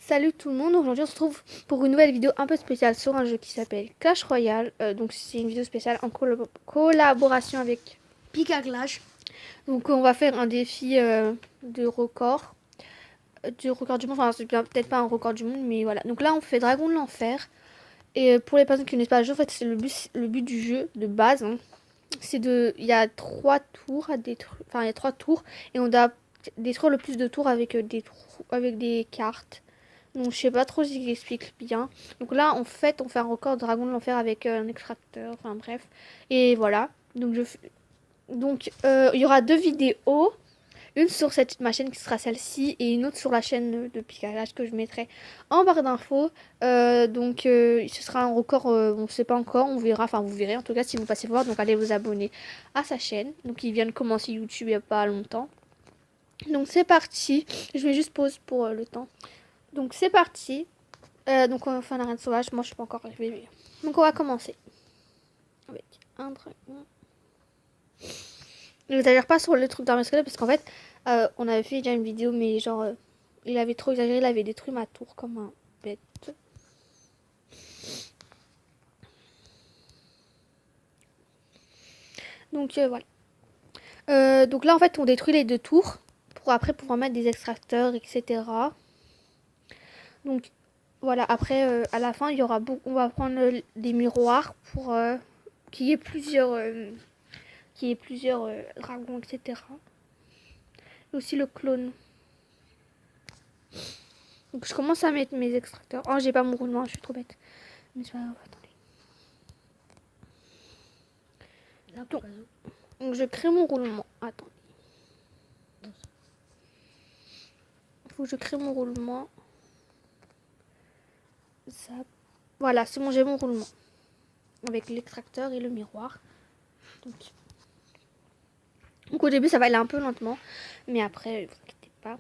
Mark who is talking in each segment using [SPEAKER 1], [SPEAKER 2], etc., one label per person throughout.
[SPEAKER 1] Salut tout le monde, aujourd'hui on se retrouve pour une nouvelle vidéo un peu spéciale sur un jeu qui s'appelle Clash Royale. Donc c'est une vidéo spéciale en collaboration avec
[SPEAKER 2] Pic à Clash.
[SPEAKER 1] Donc on va faire un défi de record, du record du monde, enfin c'est peut-être pas un record du monde mais voilà. Donc là on fait Dragon de l'Enfer. Et pour les personnes qui ne connaissent pas le jeu, en fait c'est le but du jeu de base. Il y a 3 tours à détruire, enfin il y a 3 tours et on doit détruire le plus de tours avec avec des cartes. Donc je sais pas trop si j'explique bien. Donc là en fait on fait un record Dragon de l'Enfer avec un extracteur, enfin bref. Et voilà. Il y aura 2 vidéos. Une sur ma chaîne qui sera celle-ci et une autre sur la chaîne de Picalage que je mettrai en barre d'infos. Ce sera un record, on ne sait pas encore, on verra, enfin vous verrez en tout cas si vous passez voir. Donc allez vous abonner à sa chaîne. Donc il vient de commencer YouTube il n'y a pas longtemps. Donc c'est parti. Je vais juste pause pour le temps. Donc c'est parti. Donc on va faire un arène sauvage. Moi je suis pas encore arrivée. Donc on va commencer. Avec un dragon. Ne exagère pas sur le truc d'armée squelette parce qu'en fait on avait fait déjà une vidéo mais genre il avait trop exagéré, il avait détruit ma tour comme un bête. Donc voilà. Donc là en fait on détruit les 2 tours pour après pouvoir mettre des extracteurs etc. Donc voilà, après à la fin il y aura on va prendre des miroirs pour qu'il y ait plusieurs dragons etc. Et aussi le clone. Donc je commence à mettre mes extracteurs. Oh j'ai pas mon roulement, je suis trop bête. Mais c'est pas grave, attendez. Donc je crée mon roulement. Attendez. Il faut que je crée mon roulement. Ça. Voilà, c'est bon, j'ai mon roulement. Avec l'extracteur et le miroir. Donc au début ça va aller un peu lentement. Mais après, ne vous inquiétez pas.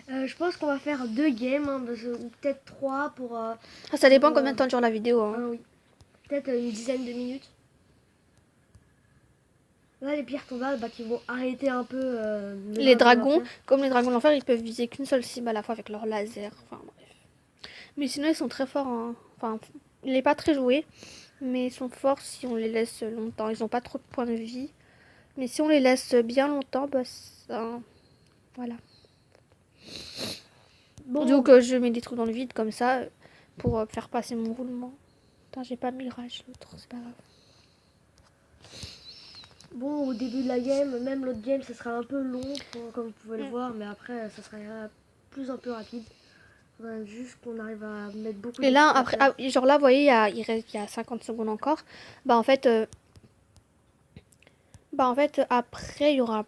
[SPEAKER 2] Je pense qu'on va faire 2 games, hein, ou peut-être 3 pour.
[SPEAKER 1] Ça dépend combien de temps dure la vidéo.
[SPEAKER 2] Oui. Peut-être une dizaine de minutes. Là, les pierres tombales qui vont arrêter un peu
[SPEAKER 1] Les dragons, comme les dragons de l'enfer, ils peuvent viser qu'une seule cible à la fois avec leur laser. Enfin bref. Mais sinon ils sont très forts. Enfin, il n'est pas très joué. Mais ils sont forts si on les laisse longtemps. Ils n'ont pas trop de points de vie. Mais si on les laisse bien longtemps, bah ça. Voilà. Bon. Donc je mets des trous dans le vide comme ça pour faire passer mon roulement. Putain, j'ai pas mirage l'autre, c'est pas grave.
[SPEAKER 2] Bon, au début de la game, même l'autre game, ça sera un peu long, comme vous pouvez le voir, mais après, ça sera plus un peu rapide. Faudrait juste qu'on arrive à mettre beaucoup.
[SPEAKER 1] Et là, après, genre là, vous voyez, il y a 50 secondes encore. Bah en fait, après, il y aura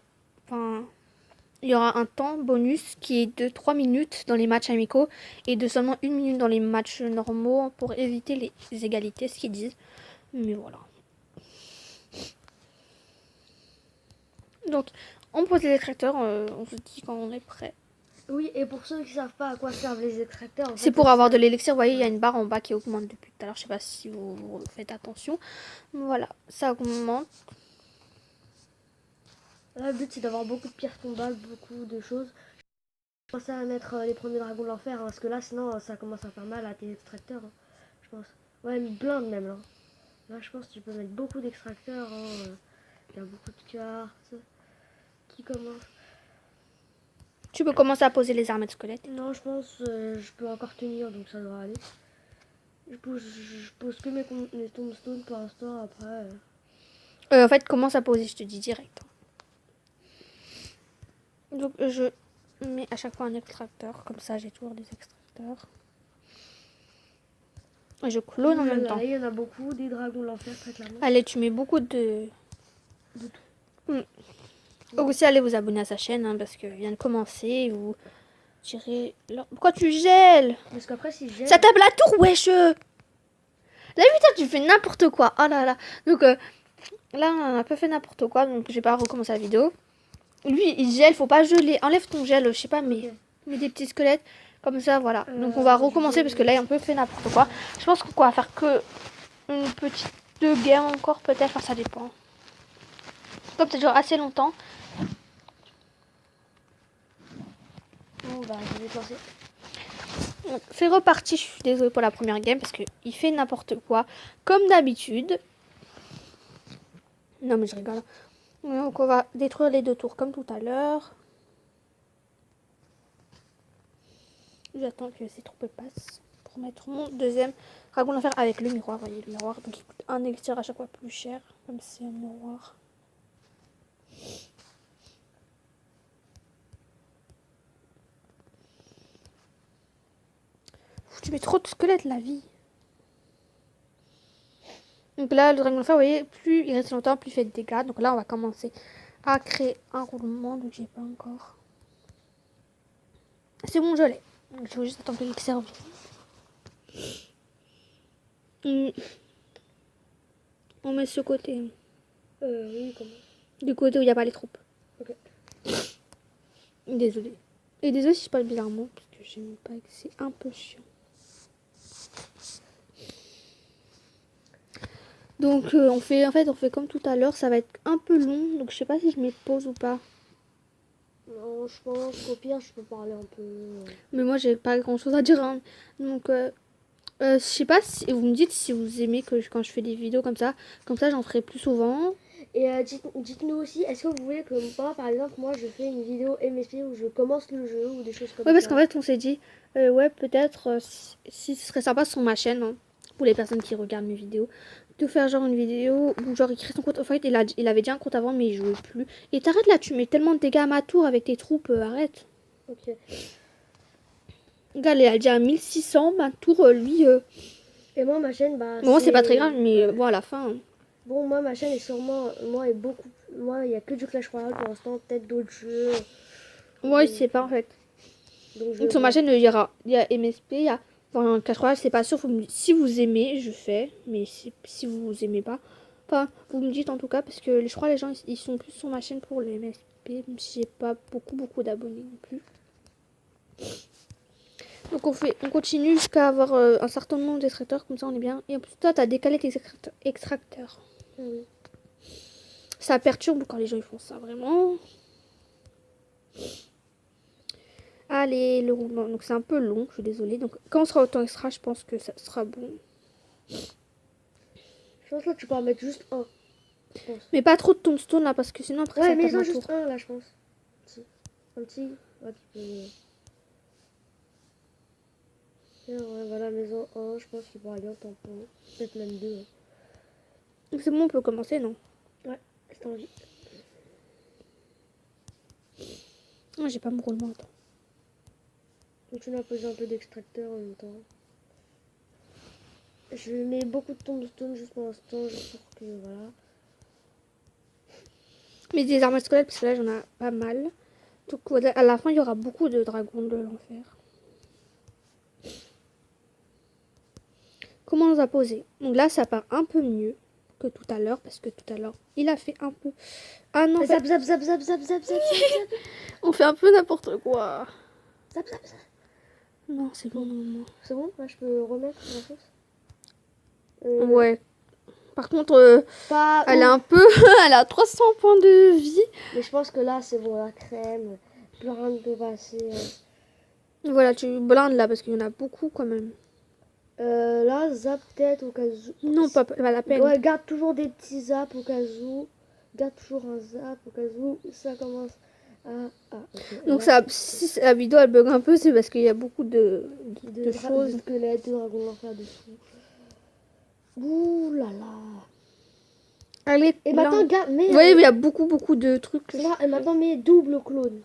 [SPEAKER 1] un temps bonus qui est de 3 minutes dans les matchs amicaux et de seulement 1 minute dans les matchs normaux pour éviter les égalités, ce qu'ils disent. Mais voilà. Donc, on pose les extracteurs, on se dit quand on est prêt.
[SPEAKER 2] Oui, et pour ceux qui ne savent pas à quoi servent les extracteurs...
[SPEAKER 1] C'est pour avoir de l'élixir, vous voyez, il y a une barre en bas qui augmente depuis tout à l'heure. Je sais pas si vous faites attention. Voilà, ça augmente.
[SPEAKER 2] Là, le but, c'est d'avoir beaucoup de pierres tombales, beaucoup de choses. Je pensais à mettre les premiers dragons de l'enfer, parce que là, sinon, ça commence à faire mal à tes extracteurs, je pense. Ouais, une blinde même, là. Là, je pense que tu peux mettre beaucoup d'extracteurs. Il y a beaucoup de cartes qui commencent.
[SPEAKER 1] Tu peux commencer à poser les armées de squelettes.
[SPEAKER 2] Non, je pense je peux encore tenir, donc ça devrait aller. Je pose que mes tombstones pour l'instant, après...
[SPEAKER 1] En fait, commence à poser, je te dis direct. Donc, je mets à chaque fois un extracteur. Comme ça, j'ai toujours des extracteurs. Et je clone en même temps.
[SPEAKER 2] Il y en a beaucoup, des dragons de l'enfer, très clairement.
[SPEAKER 1] Allez, tu mets beaucoup de tout. Aussi, allez vous abonner à sa chaîne, hein, parce que vient de commencer. Vous tirez... Pourquoi tu gèles?
[SPEAKER 2] Parce qu'après, si je gèle...
[SPEAKER 1] Ça tape la tour, wesh! Là, putain, tu fais n'importe quoi. Oh là là. Donc, là, on a un peu fait n'importe quoi. Donc, je vais pas recommencer la vidéo. Lui, il gèle, faut pas geler. Enlève ton gel, je sais pas, mais mets des petits squelettes. Comme ça, voilà. Donc, on va recommencer parce que là, il a un peu fait n'importe quoi. Je pense qu'on va faire que une petite 2 games encore, peut-être. Enfin, ça dépend. Comme ça dure assez longtemps.
[SPEAKER 2] coup, bah, je vais te lancer.
[SPEAKER 1] Donc, c'est reparti, je suis désolée pour la première game parce qu'il fait n'importe quoi, comme d'habitude. Non mais je rigole. Donc on va détruire les 2 tours comme tout à l'heure. J'attends que ces troupes passent pour mettre mon deuxième dragon d'enfer avec le miroir. Vous voyez le miroir, donc il coûte un élixir à chaque fois plus cher, comme c'est un miroir. Tu mets trop de squelettes la vie. Donc là, le dragon d'enfer, vous voyez, plus il reste longtemps, plus il fait de dégâts. Donc là, on va commencer à créer un roulement, donc j'ai pas encore. C'est bon, je l'ai. Il faut juste attendre que l'élixir revienne. On met ce côté.
[SPEAKER 2] Oui, comment?
[SPEAKER 1] Du côté où il n'y a pas les troupes.
[SPEAKER 2] Ok.
[SPEAKER 1] Désolée. Et désolée si je parle bizarrement, parce que j'aime pas que c'est un peu chiant. Donc on fait comme tout à l'heure, ça va être un peu long, donc je sais pas si je mets pause ou pas.
[SPEAKER 2] Non, je pense qu'au pire, je peux parler un peu.
[SPEAKER 1] Mais moi j'ai pas grand chose à dire. Hein. Donc je sais pas si vous me dites si vous aimez que quand je fais des vidéos comme ça j'en ferai plus souvent.
[SPEAKER 2] Et dites-nous aussi, est-ce que vous voulez que moi, par exemple, moi je fais une vidéo MSP où je commence le jeu ou des choses comme
[SPEAKER 1] Ouais, parce
[SPEAKER 2] ça.
[SPEAKER 1] qu'en fait on s'est dit ouais peut-être si ce serait sympa sur ma chaîne hein, pour les personnes qui regardent mes vidéos. De faire genre une vidéo où genre il crée son compte. En fait il avait déjà un compte avant mais il jouait plus. Et t'arrêtes là, tu mets tellement de dégâts à ma tour avec tes troupes, arrête.
[SPEAKER 2] Ok.
[SPEAKER 1] Regarde, il a déjà 1600, ma tour lui.
[SPEAKER 2] Et moi, ma chaîne, bah.
[SPEAKER 1] Bon c'est pas très grave mais bon à la fin. Hein.
[SPEAKER 2] Bon, moi, ma chaîne est sûrement. Moi, il y a que du Clash Royale pour l'instant, peut-être d'autres jeux.
[SPEAKER 1] Moi je sais pas en fait. Donc sur ma chaîne il y a MSP, il y a. Enfin, Clash Royale, c'est pas sûr. Si vous aimez, je fais. Mais si vous aimez pas. Enfin, vous me dites en tout cas. Parce que je crois les gens, ils sont plus sur ma chaîne pour les MSP. Même si j'ai pas beaucoup d'abonnés non plus. Donc on continue jusqu'à avoir un certain nombre d'extracteurs. Comme ça, on est bien. Et en plus, toi, t'as décalé tes extracteurs.
[SPEAKER 2] Oui.
[SPEAKER 1] Ça perturbe quand les gens ils font ça, vraiment. Allez, le roulement. Donc c'est un peu long, je suis désolée. Donc quand on sera au temps extra, je pense que ça sera bon.
[SPEAKER 2] Je pense que là, tu peux en mettre juste un. Je pense.
[SPEAKER 1] Mais pas trop de tombstone là, parce que sinon après
[SPEAKER 2] Ouais,
[SPEAKER 1] ça
[SPEAKER 2] mais
[SPEAKER 1] tape
[SPEAKER 2] ils ont
[SPEAKER 1] ma
[SPEAKER 2] juste
[SPEAKER 1] tour.
[SPEAKER 2] un là, je pense. Un petit. Ouais, tu peux. Tiens, ouais, voilà, maison 1, je pense qu'il pourra bien tampon. Peut-être même 2.
[SPEAKER 1] Donc c'est bon, on peut commencer, non?
[SPEAKER 2] Ouais, c'est envie.
[SPEAKER 1] Ah, j'ai pas mon roulement, attends.
[SPEAKER 2] Donc tu vas poser un peu d'extracteur en même temps. Je mets beaucoup de tombstone juste pour l'instant, juste pour que voilà.
[SPEAKER 1] Mais des armes squelettes, parce que là j'en ai pas mal. Donc à la fin, il y aura beaucoup de dragons de l'enfer. Comment on les a posés? Donc là, ça part un peu mieux que tout à l'heure, parce que tout à l'heure, il a fait un peu... Ah non,
[SPEAKER 2] Zap, zap, zap, zap, zap, zap, zap, zap.
[SPEAKER 1] on fait un peu n'importe quoi.
[SPEAKER 2] Zap, zap, zap.
[SPEAKER 1] Non, c'est bon, non.
[SPEAKER 2] C'est bon, là je peux remettre la sauce.
[SPEAKER 1] Ouais. Par contre, elle
[SPEAKER 2] ouf.
[SPEAKER 1] a un peu... elle a 300 points de vie.
[SPEAKER 2] Mais je pense que là c'est bon, la crème. Plus rien ne peut passer.
[SPEAKER 1] Voilà, tu blindes là, parce qu'il y en a beaucoup quand même.
[SPEAKER 2] Là, zap peut-être au cas où.
[SPEAKER 1] Non, pas la peine.
[SPEAKER 2] Ouais, garde toujours des petits zaps au cas où. Garde toujours un zap au cas où ça commence à... okay.
[SPEAKER 1] Donc ça, si la vidéo elle bug un peu, c'est parce qu'il y a beaucoup de choses.
[SPEAKER 2] De squelettes, de dragons de l'enfer dessous. Ouh là là.
[SPEAKER 1] Allez,
[SPEAKER 2] et maintenant, garde...
[SPEAKER 1] Vous voyez, il y a beaucoup de trucs.
[SPEAKER 2] Là, et maintenant, mets double clone.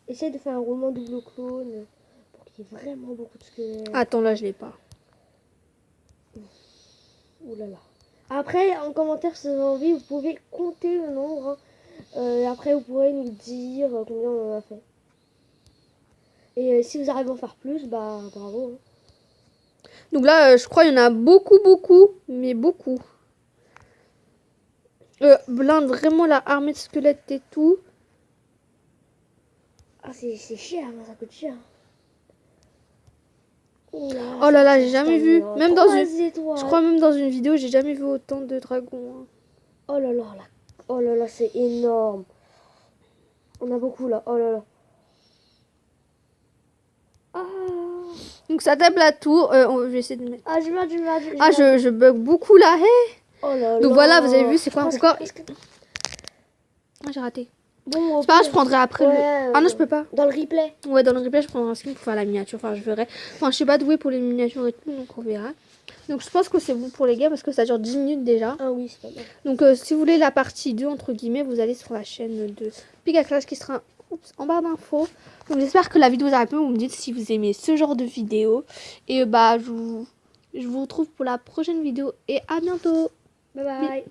[SPEAKER 2] Essaye de faire un roulement double clone pour qu'il y ait vraiment beaucoup de squelettes.
[SPEAKER 1] Attends, là je l'ai pas.
[SPEAKER 2] Ouh là là. Après, en commentaire, si vous avez envie, vous pouvez compter le nombre. Après, vous pourrez nous dire combien on en a fait. Et si vous arrivez à en faire plus, bah bravo. Hein.
[SPEAKER 1] Donc là, je crois qu'il y en a beaucoup, mais beaucoup. Blinde vraiment la armée de squelettes et tout.
[SPEAKER 2] Ah, c'est cher, ça coûte cher.
[SPEAKER 1] Oh là là, j'ai jamais vu. Même dans une...
[SPEAKER 2] étoiles.
[SPEAKER 1] Je crois même dans une vidéo, j'ai jamais vu autant de dragons. Hein.
[SPEAKER 2] Oh là là, oh là là, c'est énorme. On a beaucoup là, oh là là. Ah,
[SPEAKER 1] Donc ça tape la tour. Je vais essayer de mettre.
[SPEAKER 2] ah, du mal, du mal.
[SPEAKER 1] Ah, je bug beaucoup là. Hey.
[SPEAKER 2] Oh là
[SPEAKER 1] Donc
[SPEAKER 2] là.
[SPEAKER 1] voilà, vous avez vu, c'est quoi un
[SPEAKER 2] Presque,
[SPEAKER 1] record?
[SPEAKER 2] presque.
[SPEAKER 1] Ah, j'ai raté.
[SPEAKER 2] Bon,
[SPEAKER 1] C'est pas grave, je prendrai après le.
[SPEAKER 2] ouais,
[SPEAKER 1] Ah non, je peux pas.
[SPEAKER 2] Dans le replay.
[SPEAKER 1] Ouais, dans le replay, je prendrai un skin pour faire la miniature. Enfin, je verrai. Enfin, je suis pas douée pour les miniatures et tout, donc on verra. Donc je pense que c'est bon pour les gars parce que ça dure 10 minutes déjà.
[SPEAKER 2] Ah oui, c'est pas mal.
[SPEAKER 1] Donc si vous voulez la partie 2, entre guillemets, vous allez sur la chaîne de Picaclash qui sera en barre d'infos. Donc j'espère que la vidéo vous a plu. Vous me dites si vous aimez ce genre de vidéo. Et je vous retrouve pour la prochaine vidéo. Et à bientôt.
[SPEAKER 2] Bye bye.